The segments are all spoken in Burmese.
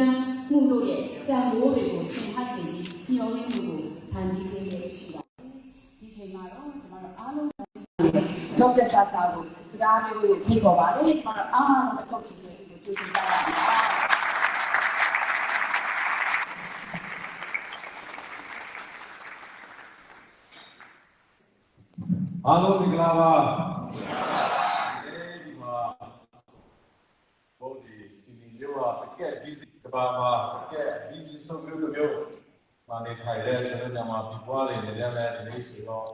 မ်းမှုတို့ရဲ့တန်ဖိုးတွေကိုသင်ခန်းစေပြီးမျှော်လင့်မှုကိုဖန်တီးပေးရရှိပါတယ်ဒီချိန်မှာတော့ကျွန်တော်တို့အားလုံးဒေါက်တာဆာဆာကိုစကားပြောလို့ဖိတ်ခေါ်ပါတယ်ကျွန်တော်တို့အားလုံးအထောက်အကူတွေကိုကြိုးစားကြရအောင်အားလုံးမင်္ဂလာပါဒီမှာဘုရားစီမီယောဟာတကယ် busy ကဘာမှာတကယ် busy ဆုံးမျိုးမာနေထိုင်တဲ့ကျွန်တော်မြန်မာပြည်ပွားတွေနဲ့လည်းဒီနေ့ဆိုတော့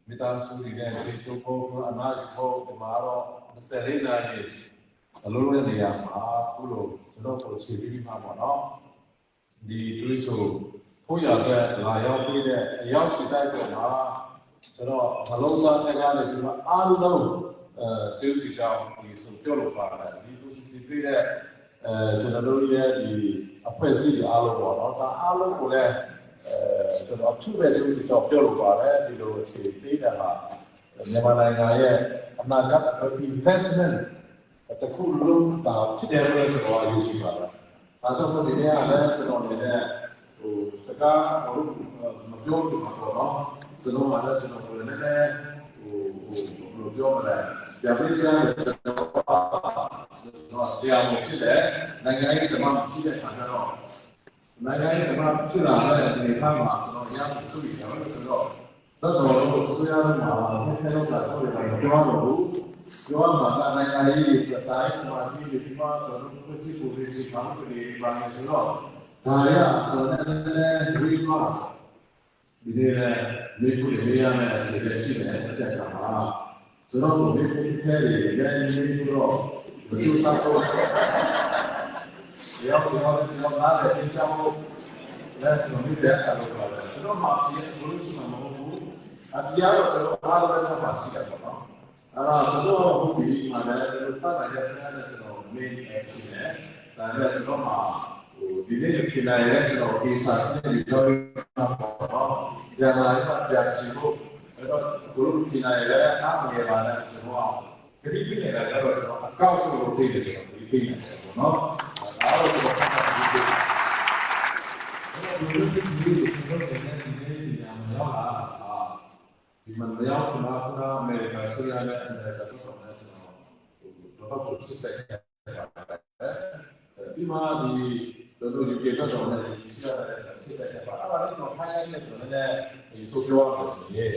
မိသားစုတွေနဲ့စိတ်ကြိုးဖို့အနာဂတ်ဖို့ဒီမှာတော့24နာရီအလုံးလုံးနေရာမှာခုလိုကျွန်တော်တို့ခြေပြီးမှပေါ့နော်ဒီတွေးဆိုဖို့ရတဲ့လာရောက်ပြီးတဲ့အရောက်စီတိုက်ပေါ်မှာကျွန်တော်မလုံးသားထက်ကားနေပြီးမှအားလုံးကျေးဇူးကြောင့်ဒီဆိုပြောလို့ပါတယ်ဒီလိုစီပြီးတဲ့ကျွန်တော်တို့ရဲ့ဒီအဖွဲ့အစည်းတွေအားလုံးပေါ့နော်ဒါအားလုံးကိုလည်းကျွန်တော်သူ့ရဲ့ကျေးဇူးကြောင့်ပြောလို့ပါတယ်ဒီလိုအခြေပေးတာကမြန်မာနိုင်ငံရဲ့အနာဂတ် investment တခုလုံးတာဖြစ်တယ်လို့ကျွန်တော်ယူဆပါတယ်ဒါကြောင့်မို့ဒီနေ့ကလည်းကျွန်တော်လည်းစကားမပြောဘူးပေါ့နော်ကျွန်တော်ကလည်းကျွန်တော်လည်းနည်းနည်းပြောမလဲပြန်ပြီးစမ်းတော့ဆရာမဖြစ်တယ်နိုင်ငံရေးဓမ္မဖြစ်တဲ့အခါကျတော့နိုင်ငံရေးဓမ္မဖြစ်လာတဲ့အနေအထားမှာကျွန်တော်ရမ်းစုရတယ်လို့ဆိုတော့တော့ဆိုရမှာဖက်လောက်တာဆိုရင်ပြောတော့ဘူးပြောမှာကနိုင်ငံရေးပြတိုင်းမှာဒီမှာကျွန်တော်ဖွဲ့စည်းပုံတွေချိန်မှာပြည်ပါနေဆိုတော့ဒါရကျွန်တော်လည်းဒီမှာဒီနေ့လည်းခုလေးရမယ်အခြေအနေရှိတယ်အတက်ကမှာကျွန်တော်တို့ဒီထဲတွေလည်းဒီလိုဘယ်လိုစားတော့ရောက်လာတဲ့ဒီချောင်းလည်းကျွန်တော်ဒီတက်တာလို့ပြောတယ်ကျွန်တော်မှဒီဘလို့ရှိမှာမဟုတ်ဘူးအတရားတော့ကျွန်တော်အားလုံးတော့ပါရှိတယ်ပေါ့နော်အဲ့တော့ကျွန်တော်ဟုတ်ပြီမှာလည်းပတ်လာတဲ့အဲ့ဒါကျွန်တော် main action နဲ့ဒါလည်းကျွန်တော်မှဒီနေ့ဖြစ်လာတဲ့ကျွန်တော်ဒီစာနဲ့ပြောတာပေါ့နော်ပြန်လာတဲ့ပြန်ချင်ဖို့အဲ့တော့ဘလို့ဖြစ်လာတဲ့အားမရပါနဲ့ကျွန်တော်ကတိပြနေတာကြတော့ကျွန်တော်အကောက်ဆိုလို့သိတယ်ကျွန်တော်ဒီပြနေတယ်ပေါ့နော်ဒါတော့ကျွန်တော်ဖတ်တာဒီလိုဒီမှာရောက်လာအမေရိကဆိုရတဲ့အမေရိကတော့ကျွန်တော်တို့စစ်စစ်ဒီမှာဒီတို့ဒီပြေတော့လည်းဒီစစ်စစ်ပါအဲ့ဒါလည်းတော့ဖိုင်ရတဲ့ဆိုလည်းဒီဆိုပြောရမယ်ဆိုရင်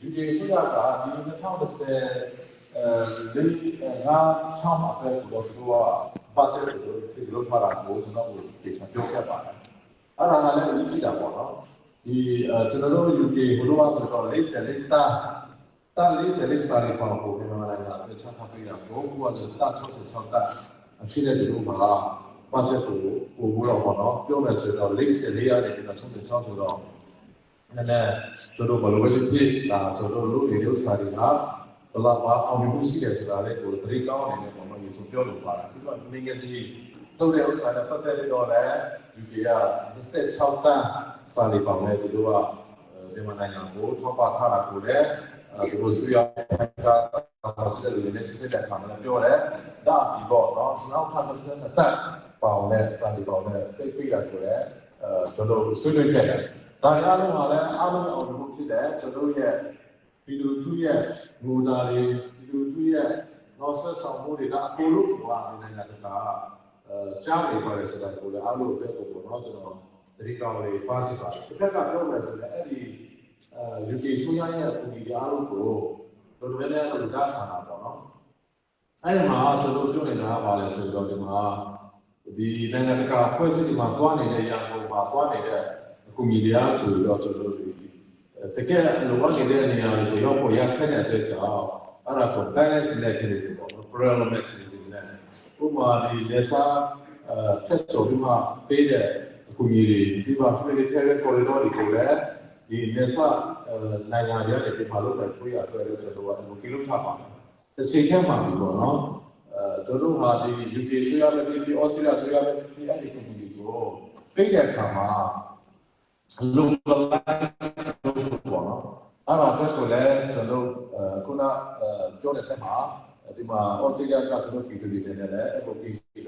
ဒီဆိုရတာဒီ2010ငါချောင်းမှာပဲတော့ဆိုတာဘာတဲ့လို့ဒီလိုမှာတော့ကျွန်တော်တို့ဒီဆက်ပြောခဲ့ပါတယ်အဲ့ဒါလည်းအကြီးတာပေါ့နော်ဒီကျွန်တော်တို့ UK ဘလို့ပါဆိုတော့40လေးတာ40လေးစတာလေးပေါ့ကိုမြန်မာနိုင်ငံကချထားပေးတာကိုကတာ66တာအဖြစ်တဲ့ဒီလိုမှာပတ်ချက်ကိုတော့ပေါ့နော်ပြောမယ်ဆိုတော့40လေးရတယ်ပြီးတော့66ဆိုတော့နည်းနည်းကျွန်တော်ဘယ်လိုပဲဖြစ်လာကျွန်တော်တို့ဒီဥစ္စာတွေကဘလာပါအောင်မှုရှိတယ်ဆိုတာလေးကိုသတိကောင်းအနေနဲ့ပေါ့နော်ဒီဆိုပြောလို့ပါတာဒီတော့နေငယ်ကြီးတို့တဲ့ဥစ္စာနဲ့ပတ်သက်ပြီးတော့လည်း UK က26တန်းစာလေးပါမယ်ဒီလိုကမြန်မာနိုင်ငံကိုထောက်ပံ့ထားတာကိုလည်းဒီလိုဆွေးရတာဆက်လို့လည်းစစ်တဲ့ခါမှာပြောတယ်ဒါဒီပေါ့နော်နောက်ထပ်20တက်ပေါင်နဲ့စာလေးပေါင်နဲ့တိတ်ပြတာကိုလည်းကျွန်တော်ဆွေးနွေးခဲ့တယ်ဒါရအောင်ကလည်းအားလုံးအောင်လို့ဖြစ်တယ်ကျွန်တော်ရဲ့ဗီဒီယို2ရဲ့ငိုတာတွေဗီဒီယို2ရဲ့နောက်ဆက်ဆောင်မှုတွေကအကုန်လုံးကနိုင်ငံတကာကြားနေပါတယ်ဆိုတာကိုလည်းအားလုံးပဲပေါ့နော်ကျွန်တော်သတိကောင်းလေးပါစီပါတယ်တစ်ခါကပြောမယ်ဆိုရင်အဲ့ဒီUK ဆိုရရဲ့ပုံဒီအားလုံးကိုတော်တော်များများတော့ဒါဆန္ဒပေါ့နော်အဲ့ဒီမှာကျွန်တော်ပြောနေတာကဘာလဲဆိုတော့ဒီမှာဒီနိုင်ငံတကာဖွဲ့စည်းတွေမှာတွားနေတဲ့ရန်ကုန်မှာတွားနေတဲ့အကူအညီတွေအားဆိုတော့ကျွန်တော်တို့တကယ်လိုအပ်နေတဲ့နေရာတွေကိုရောက်ဖို့ရခက်တဲ့အတွက်ကြောင့်အဲ့ဒါကို balance နဲ့ခရီးစဉ်ပေါ့ parallel mechanism နဲ့ဥပမာဒီလက်စားဖြတ်ကျော်ပြီးမှပေးတဲ့အကူအညီတွေဒီမှာ humanitarian corridor တွေကိုလည်းဒီလက်စားနိုင်ငံရဲ့ဒီမှာလို့ပဲတွေ့ရအတွက်လည်းကျွန်တော်ကကိလို့ထားပါတယ်တစ်ချိန်ချက်မှာပြီပေါ့နော်ကျွန်တော်ဟာဒီ UK ဆိုရမယ်ဒီ Australia ဆိုရမယ်ဒီအဲ့ဒီ community ကိုပေးတဲ့အခါမှာလုံလောက်ပေါ့နော်အဲ့ဒါအတွက်ကိုလည်းကျွန်တော်ခုနပြောတဲ့တက်မှာဒီမှာ Australia ကကျွန်တော်ပြည်သူတွေနဲ့လည်း advocacy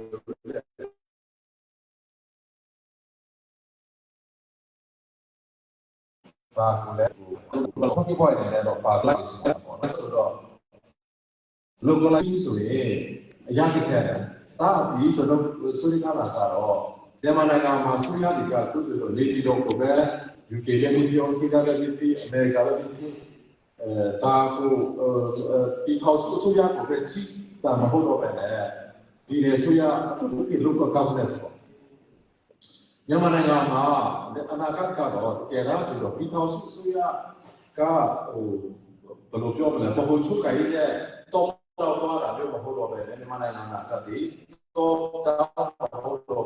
ဘာကိုလဲဟိုဘယ်လိုဖြစ်ပေါ်နေလဲတော့ပါစလိုက်နေတာပေါ့နော်ဆိုတော့ localize ဆိုရင်အရာတစ်ခက်တယ်ဒါအပြီးကျွန်တော်ဆွေးနွေးကြတာကတော့မြန်မာနိုင်ငံမှာဆွေးနွေးတွေကသူတို့နေပြည်တော်ကိုပဲ UK ရဲ့ပြည်တော်စီကလည်းပြည်အမေရိကလည်းပြည်ဒါကိုဒီ house ဆိုရကိုပဲချီတာမဟုတ်တော့ပဲလေဒီလေဆိုရအတူတူ local governance ပေါ့မြန်မာနိုင်ငံမှာအနာဂတ်ကတော့တကယ်တော့ဆိုတော့ပြည်ထောင်စုအစိုးရကဟိုဘယ်လိုပြောမလဲဘဟုချုပ်ကိုင်းရဲ့တော့တော့တာမျိုးမဟုတ်တော့ပဲမြန်မာနိုင်ငံကတည်းကတော့မဟုတ်တော့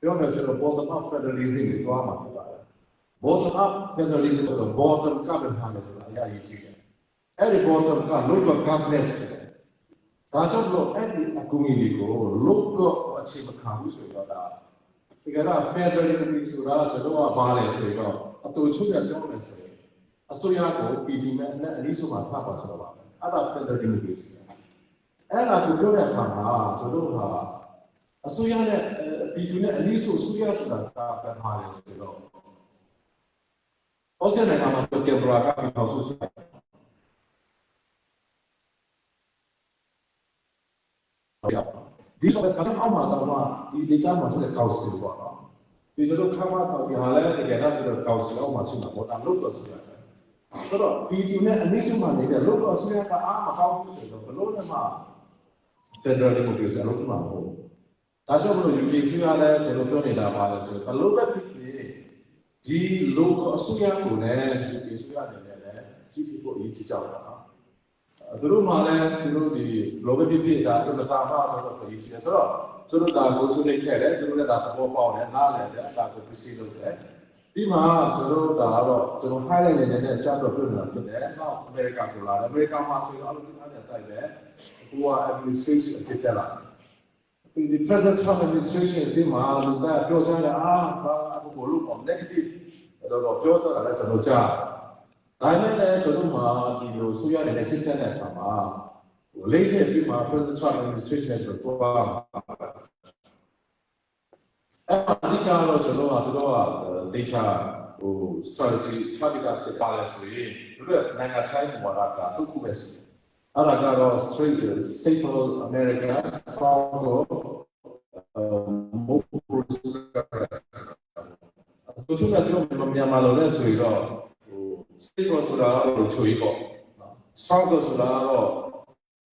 ပြောမယ်ဆိုတော့ bottom up federalism ကိုသွားမှာဖြစ်ပါတယ် bottom up federalism ဆိုတော့ bottom up ပဲထားမယ်ဆိုတာအရေးကြီးတယ်အဲ့ဒီ bottom က local governance ဖြစ်တယ်ဒါကြောင့်လို့အဲ့ဒီအကူအညီကို local အခြေမခံဘူးဆိုတော့ဒီကတော့ federalism ဆိုတာကျွန်တော်ကဘာလဲဆိုတော့အတူချုပ်ရပြောမယ်ဆိုရင်အစိုးရကိုပြည်သူနဲ့အနည်းဆုံးမှာထားပါဆိုတော့ပါအဲ့ဒါ federal democracy အဲ့ဒါကိုပြောတဲ့အခါမှာကျွန်တော်ကအစိုးရနဲ့ပြည်သူနဲ့အနည်းဆုံးအစိုးရဆိုတာကဘာလဲဆိုတော့ဩစတြေးလျမှာဆိုကင်ဘရာကပြည်ထောင်စုဆိုတာဒီဆိုတော့ကတော့အမှန်တော့ဒီဒေတာမှာဆိုတဲ့ကောင်စီပေါ့နော်ဒီလိုခါမဆောက်ပြဟာလည်းတကယ်တော့ဆိုတော့ကောင်စီအောင်မှာရှိမှာပေါ့ဒါလို့တော့ဆိုရတယ်ဆိုတော့ပြည်သူနဲ့အနည်းဆုံးမှနေတဲ့လို့တော့အစိုးရကအားမကောင်းဘူးဆိုတော့ဘလို့လဲမှာ Federal Democracy အလုပ်မှာမဟုတ်ဘူးဒါကြောင့်မလို့ UK စီကလည်းကျွန်တော်ပြောနေတာပါလဲဆိုတော့ဘလို့ပဲဖြစ်ဖြစ်ဒီ local အစိုးရကိုလည်း UK စီကနေလည်းကြီးဖြစ်ဖို့အရေးကြီးကြပါတော့သူတို့မှလည်းသူတို့ဒီ global ဖြစ်ဖြစ်ဒါအမှန်တရားမှတော့အရေးကြီးတယ်ဆိုတော့သူတို့ဒါကိုဆွေးနွေးခဲ့တယ်သူတို့လည်းဒါသဘောပေါက်တယ်နားလည်တယ်အစားကိုပြည့်စုံတယ်ဒီမှာကျွန်တော်ဒါကတော့ကျွန်တော် highlight နေတဲ့ကြားတော့ပြောနေတာဖြစ်တယ်။နောက်အမေရိကန်ကိုလာတယ်။အမေရိကန်မှာဆိုတော့အလုပ်လုပ်နေတဲ့တိုက်ပဲအခုက administration အဖြစ်တက်လာတယ်။ ဒီ present Trump administration ဒီမှာလူကပြောကြတယ်ဘာအခုကိုလို့ပေါ့ negative တော့ပြောကြတာလည်းကျွန်တော်ကြား။ဒါနဲ့လည်းကျွန်တော်မှဒီလိုဆိုရနေတဲ့ချစ်ဆက်တဲ့အခါမှာလေးတဲ့ဒီမှာ present Trump administration ဆိုတော့အဓိကတော့ကျွန်တော်ကသူတို့က data ဟို strategy ချပြတာဖြစ်ပါလဲဆိုရင်တို့ရဲ့နိုင်ငံခြားရေးဝါဒကသူ့ခုပဲရှိတယ်အဲ့ဒါကတော့ straight safer America strong မို့သူတို့ကတို့မြန်မာလိုလဲဆိုတော့ဟို safer ဆိုတာကိုချွေးပေါ့နော် strong ဆိုတာတော့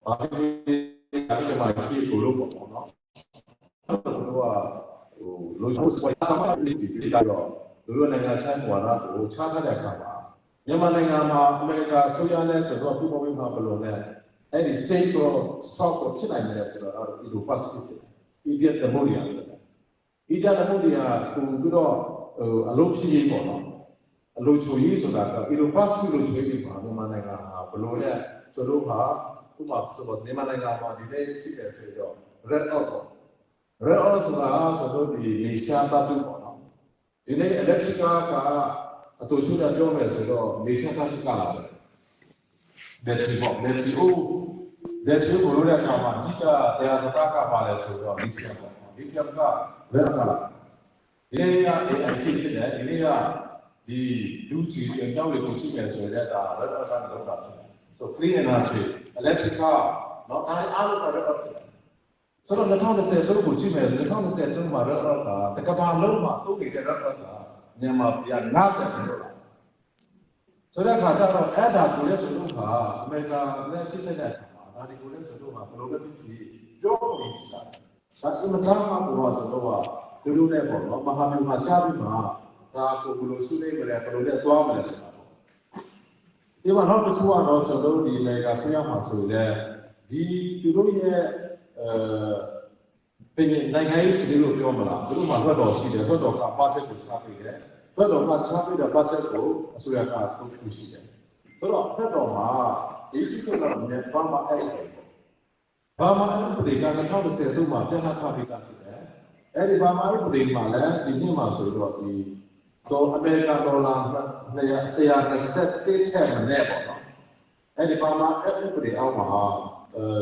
ဘာဖြစ်မှဖြစ်ကိုလို့ပေါ့နော်သူတို့ကလို့ဆိုတော့ဘာမှမဖြစ်ဘူးဒါတော့သူတို့နိုင်ငံခြားရေးဝါဒကိုချထားတဲ့အခါမှာမြန်မာနိုင်ငံမှာအမေရိကန်ဆိုရတဲ့ကျွန်တော်ပြည်ပေါ်မှာဘယ်လိုလဲအဲ့ဒီ safe for stock ကိုဖြစ်နိုင်တယ်ဆိုတော့ဒီလို passive ဖြစ်တယ် idiot demonia ဖြစ်တယ် idiot demonia ကိုပြီးတော့အလုပ်ဖြစ်ရေးပေါ့နော်အလုပ်ချိုရေးဆိုတာကဒီလို passive လို့ချိုရေးပါမြန်မာနိုင်ငံမှာဘယ်လိုလဲကျွန်တော်ဟာဥပမာဆိုတော့မြန်မာနိုင်ငံမှာဒီနေ့ဖြစ်တယ်ဆိုတော့ red out ပေါ့ red out ဆိုတာကျွန်တော်ဒီနေရှားပတ်တူပေါ့နော်ဒီနေ့ electric ကအတူတူပြောမယ်ဆိုတော့နေရှားပတ်တူကလာတယ် battery ပေါ့ battery ကိုလို့တဲ့အခါမှာအဓိကတရားစကားကပါလဲဆိုတော့ lithium ပေါ့ lithium က red out ကလာဒီနေ့က AI ဖြစ်တယ်ဒီနေ့ကဒီဒူးချီအကြောင်းတွေကိုကြည့်မယ်ဆိုရင်ဒါ red out ကနေလောက်တာဖြစ်တယ် so clean energy electric နော်ဒါအားလုံးက red out ဖြစ်တယ်ဆိုတော့2020တို့ကိုကြည့်မယ်2020တို့မှာ red out ကတကဘာလုံးမှာတုံးနေတဲ့ red out ကမြန်မာပြည်90ကျော်လာဆိုတဲ့အခါကျတော့အဲ့ဒါကိုလည်းကျွန်တော်ကအမေရိကန်နဲ့ဖြစ်နေတဲ့အခါမှာဒါဒီကိုလည်းကျွန်တော်ကဘယ်လိုပဲဖြစ်ဖြစ်ပြောဖို့ရည်ရှိတာဒါအမှန်တမ်းမှာတော့ကျွန်တော်ကသူတို့နဲ့ပေါ့နော်မဟာဗျူဟာကြားပြီးမှဒါကိုဘယ်လိုဆွေးနွေးမလဲဘယ်လိုလဲသွားမလဲဆိုတာပေါ့ဒီမှာနောက်တစ်ခုကတော့ကျွန်တော်ဒီအမေရိကန်ဆွေးနွေးမှာဆိုရင်ဒီသူတို့ရဲ့ပြင်နိုင်ငံရေးစီလို့ပြောမလားသူတို့မှာဘတ်တော်ရှိတယ်ဘတ်တော်ကပါဆက်ကိုချပေးတယ်ဘတ်တော်ကချပေးတဲ့ဘတ်ဂျက်ကိုအစိုးရကတုံ့ပြန်ရှိတယ်ဆိုတော့ဘတ်တော်မှာဒီစီဆိုတာနဲ့ဘာမှအဲ့ဘာမှအဲ့ဒီက2010တုန်းမှာပြန်လာထားပြီးသားဖြစ်တယ်အဲ့ဒီဘာမှအဲ့ဒီမှာလည်းဒီနေ့မှာဆိုတော့ဒီတော့အမေရိကန်ဒေါ်လာ121ချက်မနဲ့ပေါ့နော်အဲ့ဒီဘာမှအဲ့ဒီအောက်မှာ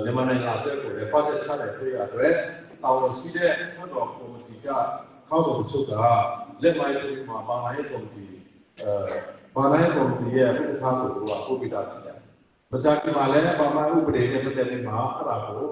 မြန်မာနိုင်ငံအတွက်ကိုလည်းပတ်သက်ချတဲ့တွေ့ရတဲ့တာဝန်ရှိတဲ့ဘတ်တော်ကော်မတီကခေါင်းဆောင်ချုပ်ကလက်မိုက်တွေမှာပါလာတဲ့ကော်မတီ ဘာလဲကော်မတီရဲ့ဥက္ကဋ္ဌကိုသူကပို့ပြတာဖြစ်တယ်။မကြာခင်မှာလည်းဘာမှဥပဒေနဲ့ပတ်သက်နေမှာအဲ့ဒါကို